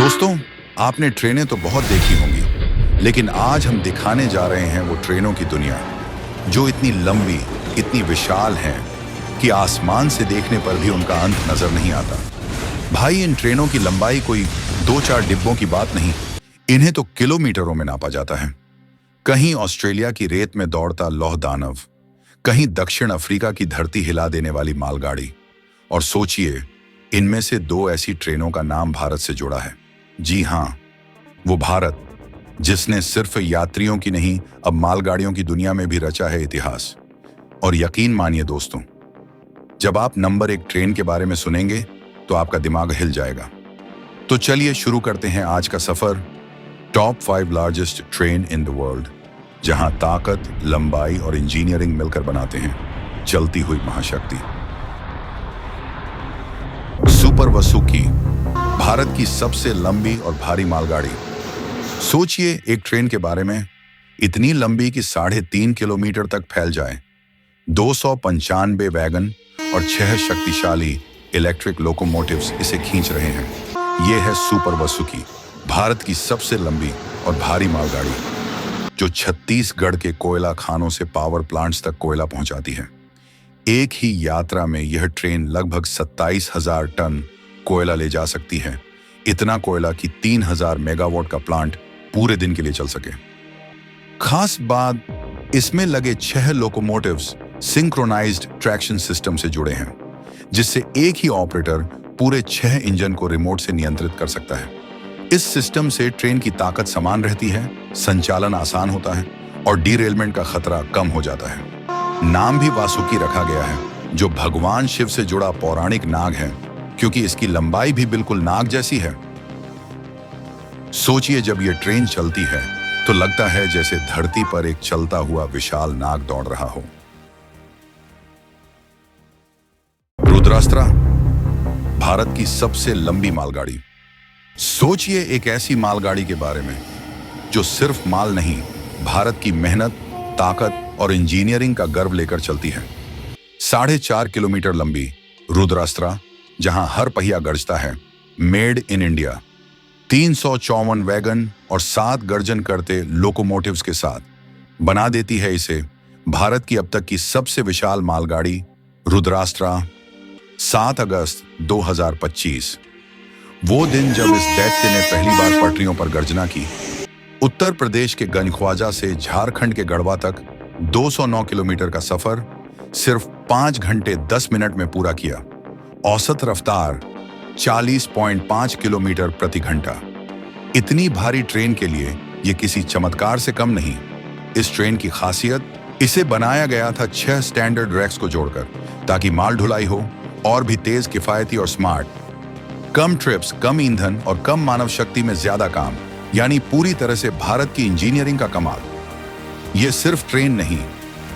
दोस्तों, आपने ट्रेनें तो बहुत देखी होंगी, लेकिन आज हम दिखाने जा रहे हैं वो ट्रेनों की दुनिया जो इतनी लंबी, इतनी विशाल है कि आसमान से देखने पर भी उनका अंत नजर नहीं आता। भाई, इन ट्रेनों की लंबाई कोई 2-4 डिब्बों की बात नहीं, इन्हें तो किलोमीटरों में नापा जाता है। कहीं ऑस्ट्रेलिया की रेत में दौड़ता लौह दानव, कहीं दक्षिण अफ्रीका की धरती हिला देने वाली मालगाड़ी। और सोचिए, इनमें से 2 ऐसी ट्रेनों का नाम भारत से जुड़ा है। जी हाँ, वो भारत जिसने सिर्फ यात्रियों की नहीं, अब मालगाड़ियों की दुनिया में भी रचा है इतिहास। और यकीन मानिए दोस्तों, जब आप नंबर 1 ट्रेन के बारे में सुनेंगे तो आपका दिमाग हिल जाएगा। तो चलिए शुरू करते हैं आज का सफर। Top 5 largest train in the world, जहां ताकत, लंबाई और इंजीनियरिंग मिलकर बनाते हैं चलती हुई महाशक्ति। सुपर वसुकी, भारत की सबसे लंबी और भारी मालगाड़ी। सोचिए एक ट्रेन के बारे में, इतनी लंबी कि 3.5 किलोमीटर तक फैल जाए, 295 वैगन और 6 शक्तिशाली इलेक्ट्रिक लोकोमोटिव्स इसे खींच रहे हैं। ये है सुपर वसुकी, भारत की सबसे लंबी और भारी मालगाड़ी, जो छत्तीसगढ़ के कोयला खानों से पावर प्लांट्स तक कोयला पहुंचाती है। एक ही यात्रा में यह ट्रेन लगभग 27,000 टन कोयला ले जा सकती है, इतना कोयला कि 3,000 मेगावाट का प्लांट पूरे दिन के लिए चल सके। खास बात, इसमें लगे 6 लोकोमोटिव्स सिंक्रोनाइज्ड ट्रैक्शन सिस्टम से जुड़े हैं, जिससे एक ही ऑपरेटर पूरे 6 इंजन को रिमोट से नियंत्रित कर सकता है। इस सिस्टम से ट्रेन की ताकत समान रहती है, संचालन आसान होता है और डीरेलमेंट का खतरा कम हो जाता है। नाम भी वासुकी रखा गया है, जो भगवान शिव से जुड़ा पौराणिक नाग है, क्योंकि इसकी लंबाई भी बिल्कुल नाग जैसी है। सोचिए, जब यह ट्रेन चलती है तो लगता है जैसे धरती पर एक चलता हुआ विशाल नाग दौड़ रहा हो। रुद्रास्त्र, भारत की सबसे लंबी मालगाड़ी। सोचिए एक ऐसी मालगाड़ी के बारे में जो सिर्फ माल नहीं, भारत की मेहनत, ताकत और इंजीनियरिंग का गर्व लेकर चलती है। 4.5 किलोमीटर लंबी रुद्रास्त्र, जहां हर पहिया गरजता है मेड इन इंडिया, 354 वैगन और 7 गर्जन करते लोकोमोटिव्स के साथ बना देती है इसे भारत की अब तक की सबसे विशाल मालगाड़ी। रुद्रास्त्र, 7 अगस्त 2025, वो दिन जब इस दैत्य ने पहली बार पटरियों पर गर्जना की। उत्तर प्रदेश के गंजख्वाजा से झारखंड के गढ़वा तक 209 किलोमीटर का सफर सिर्फ 5 घंटे 10 मिनट में पूरा किया। औसत रफ्तार 40.5 किलोमीटर प्रति घंटा। इतनी भारी ट्रेन के लिए ये किसी चमत्कार से कम नहीं। इस ट्रेन की खासियत, इसे बनाया गया था 6 स्टैंडर्ड रैक्स को जोड़कर, ताकि माल ढुलाई हो और भी तेज, किफायती और स्मार्ट। कम ट्रिप्स, कम ईंधन और कम मानव शक्ति में ज्यादा काम, यानी पूरी तरह से भारत की इंजीनियरिंग का कमाल। यह सिर्फ ट्रेन नहीं,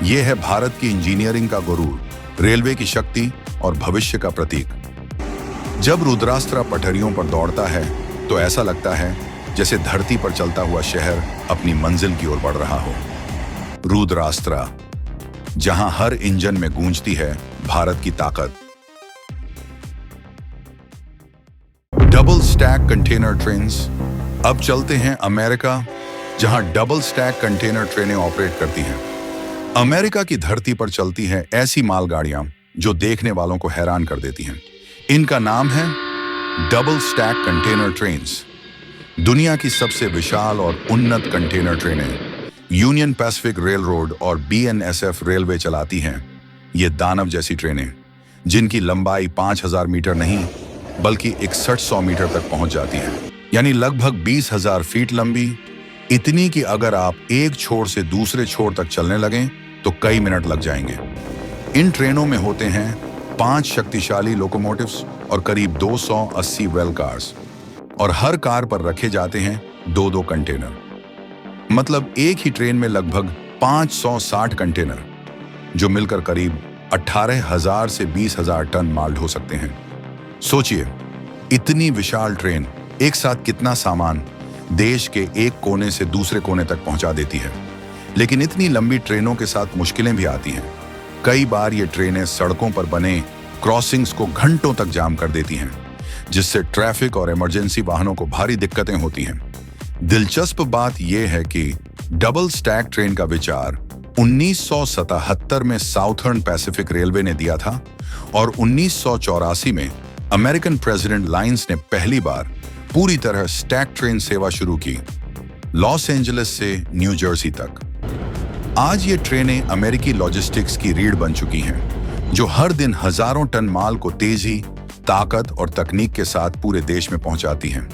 यह है भारत की इंजीनियरिंग का गुरूर, रेलवे की शक्ति और भविष्य का प्रतीक। जब रुद्रास्त्र पटरियों पर दौड़ता है तो ऐसा लगता है जैसे धरती पर चलता हुआ शहर अपनी मंजिल की ओर बढ़ रहा हो। रुद्रास्त्र, जहां हर इंजन में गूंजती है भारत की ताकत। Double stack container trains. अब चलते हैं अमेरिका, जहां डबल स्टैक कंटेनर ट्रेनें ऑपरेट करती हैं। अमेरिका की धरती पर चलती हैं ऐसी मालगाड़ियां जो देखने वालों को हैरान कर देती हैं। इनका नाम है डबल स्टैक कंटेनर ट्रेन्स। दुनिया की सबसे विशाल और उन्नत कंटेनर ट्रेनें यूनियन पैसिफिक रेलरोड और BNSF रेलवे चलाती हैं। ये दानव जैसी ट्रेनें, जिनकी लंबाई 5,000 मीटर नहीं बल्कि 6100 मीटर तक पहुंच जाती है, यानी लगभग 20,000 फीट लंबी। इतनी कि अगर आप एक छोर से दूसरे छोर तक चलने लगें तो कई मिनट लग जाएंगे। इन ट्रेनों में होते हैं 5 शक्तिशाली लोकोमोटिव्स और करीब 280 वेल कार्स, और हर कार पर रखे जाते हैं 2-2 कंटेनर। मतलब एक ही ट्रेन में लगभग 560 कंटेनर, जो मिलकर करीब 18,000 से 20,000 टन माल ढो सकते हैं। सोचिए, इतनी विशाल ट्रेन एक साथ कितना सामान देश के एक कोने से दूसरे कोने तक पहुंचा देती है। लेकिन इतनी लंबी ट्रेनों के साथ मुश्किलें भी आती हैं। कई बार ये ट्रेनें सड़कों पर बने क्रॉसिंग्स को घंटों तक जाम कर देती हैं, जिससे ट्रैफिक और इमरजेंसी वाहनों को भारी दिक्कतें होती हैं। दिलचस्प बात यह है कि डबल स्टैक ट्रेन का विचार 1977 में साउथर्न पैसिफिक रेलवे ने दिया था और 1984 में अमेरिकन प्रेसिडेंट लाइंस ने पहली बार पूरी तरह स्टैक ट्रेन सेवा शुरू की, लॉस एंजलिस से न्यू जर्सी तक। आज ये ट्रेनें अमेरिकी लॉजिस्टिक्स की रीढ़ बन चुकी हैं, जो हर दिन हजारों टन माल को तेजी, ताकत और तकनीक के साथ पूरे देश में पहुंचाती हैं।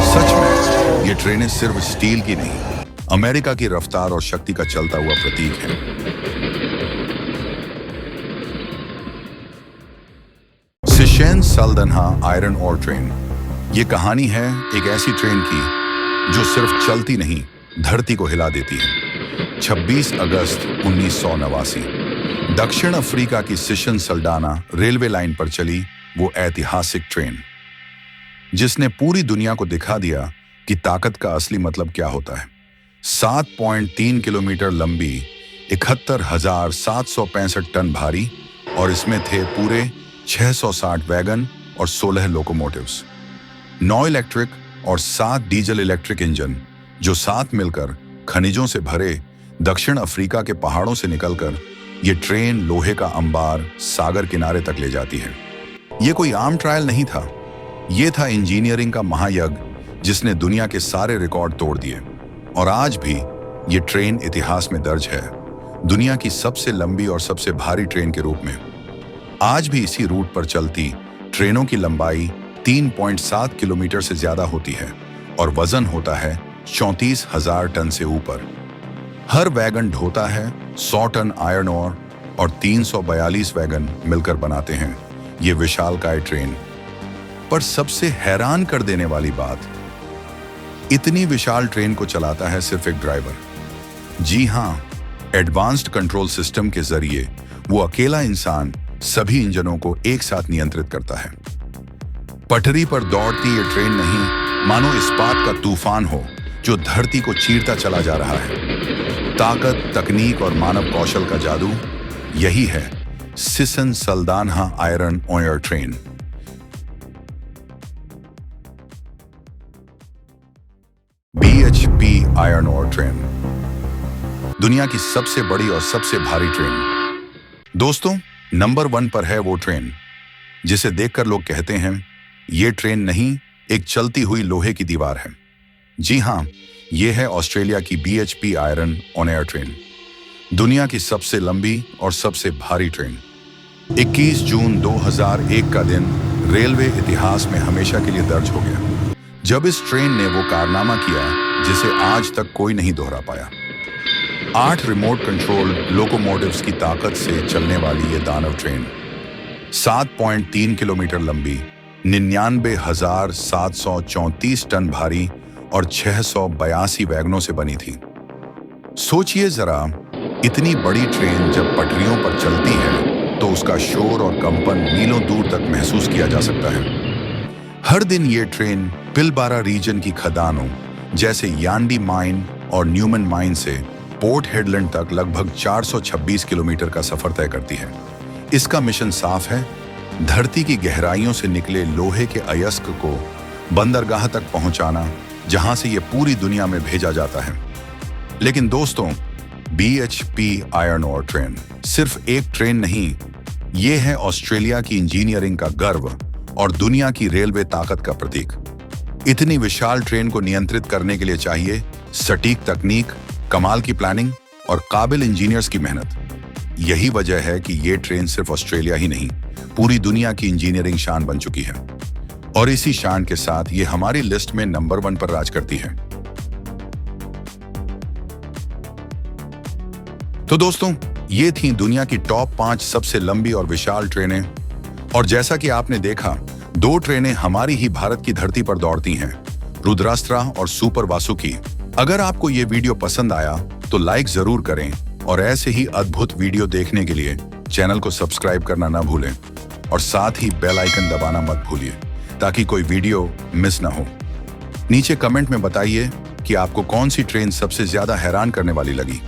सच में ये ट्रेनें सिर्फ स्टील की नहीं, अमेरिका की रफ्तार और शक्ति का चलता हुआ प्रतीक है। सिशेन सल्दनहा आयरन ओर ट्रेन। ये कहानी है एक ऐसी ट्रेन की जो सिर्फ चलती नहीं, धरती को हिला देती है। 26 अगस्त 1989 दक्षिण अफ्रीका की सिशन सल्डाना रेलवे लाइन पर चली वो ऐतिहासिक ट्रेन, जिसने पूरी दुनिया को दिखा दिया कि ताकत का असली मतलब क्या होता है। 7.3 किलोमीटर लंबी, 71,765 टन भारी और इसमें थे पूरे 660 वैगन और 16 लोकोमोटिव्स, 9 इलेक्ट्रिक और 7 डीजल इलेक्ट्रिक इंजन, जो साथ मिलकर खनिजों से भरे दक्षिण अफ्रीका के पहाड़ों से निकलकर ये ट्रेन लोहे का अंबार सागर किनारे तक ले जाती है। ये कोई आम ट्रायल नहीं था, ये था इंजीनियरिंग का महायज्ञ जिसने दुनिया के सारे रिकॉर्ड तोड़ दिए। और आज भी ये ट्रेन इतिहास में दर्ज है, दुनिया की सबसे लंबी और सबसे भारी ट्रेन के रूप में। आज भी इसी रूट पर चलती ट्रेनों की लंबाई 3.7 किलोमीटर से ज्यादा होती है और वजन होता है 34,000 टन से ऊपर। हर वैगन ढोता है 100 टन आयरन ओर और 342 वैगन मिलकर बनाते हैं ये विशालकाय ट्रेन। पर सबसे हैरान कर देने वाली बात, इतनी विशाल ट्रेन को चलाता है सिर्फ एक ड्राइवर। जी हां, एडवांस्ड कंट्रोल सिस्टम के जरिए वो अकेला इंसान सभी इंजनों को एक साथ नियंत्रित करता है। पटरी पर दौड़ती ये ट्रेन नहीं, मानो इस्पात का तूफान हो जो धरती को चीरता चला जा रहा है। ताकत, तकनीक और मानव कौशल का जादू, यही है Sishen Saldanha iron ore train. BHP iron ore train, दुनिया की सबसे बड़ी और सबसे भारी ट्रेन। दोस्तों, नंबर 1 पर है वो ट्रेन जिसे देखकर लोग कहते हैं ये ट्रेन नहीं, एक चलती हुई लोहे की दीवार है। जी हां, ये है ऑस्ट्रेलिया की BHP आयरन ओर ट्रेन, दुनिया की सबसे लंबी और सबसे भारी ट्रेन। 21 जून 2001 का दिन रेलवे इतिहास में हमेशा के लिए दर्ज हो गया, जब इस ट्रेन ने वो कारनामा किया जिसे आज तक कोई नहीं दोहरा पाया। 8 रिमोट कंट्रोल लोकोमोटिव्स की ताकत से चलने वाली ये दानव ट्रेन 7.3 किलोमीटर लंबी, 99,734 टन भारी और 682 वैगनों से बनी थी। सोचिए जरा, इतनी बड़ी ट्रेन जब पटरियों पर चलती है तो उसका शोर और कंपन मीलों दूर तक महसूस किया जा सकता है। हर दिन ये ट्रेन पिलबारा रीजन की खदानों जैसे यांडी माइन और न्यूमन माइन से पोर्ट हेडलैंड तक लगभग 426 किलोमीटर का सफर तय करती है। इसका मिशन साफ है, धरती की गहराइयों से निकले लोहे के अयस्क को बंदरगाह तक पहुंचाना, जहां से ये पूरी दुनिया में भेजा जाता है। लेकिन दोस्तों, BHP आयरन ओर ट्रेन सिर्फ एक ट्रेन नहीं, ये है ऑस्ट्रेलिया की इंजीनियरिंग का गर्व और दुनिया की रेलवे ताकत का प्रतीक। इतनी विशाल ट्रेन को नियंत्रित करने के लिए चाहिए सटीक तकनीक, कमाल की प्लानिंग और काबिल इंजीनियर्स की मेहनत। यही वजह है कि ये ट्रेन सिर्फ ऑस्ट्रेलिया ही नहीं, पूरी दुनिया की इंजीनियरिंग शान बन चुकी है और इसी शान के साथ ये हमारी लिस्ट में नंबर 1 पर राज करती है। तो दोस्तों, ये थी दुनिया की टॉप 5 सबसे लंबी और विशाल ट्रेनें। और जैसा कि आपने देखा, 2 ट्रेनें हमारी ही भारत की धरती पर दौड़ती हैं, रुद्रास्त्रा और सुपर वासुकी। अगर आपको ये वीडियो पसंद आया तो लाइक जरूर करें और ऐसे ही अद्भुत वीडियो देखने के लिए चैनल को सब्सक्राइब करना ना भूलें और साथ ही बेल आइकन दबाना मत भूलिए ताकि कोई वीडियो मिस ना हो। नीचे कमेंट में बताइए कि आपको कौन सी ट्रेन सबसे ज्यादा हैरान करने वाली लगी।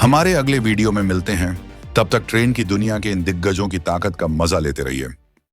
हमारे अगले वीडियो में मिलते हैं, तब तक ट्रेन की दुनिया के इन दिग्गजों की ताकत का मजा लेते रहिए।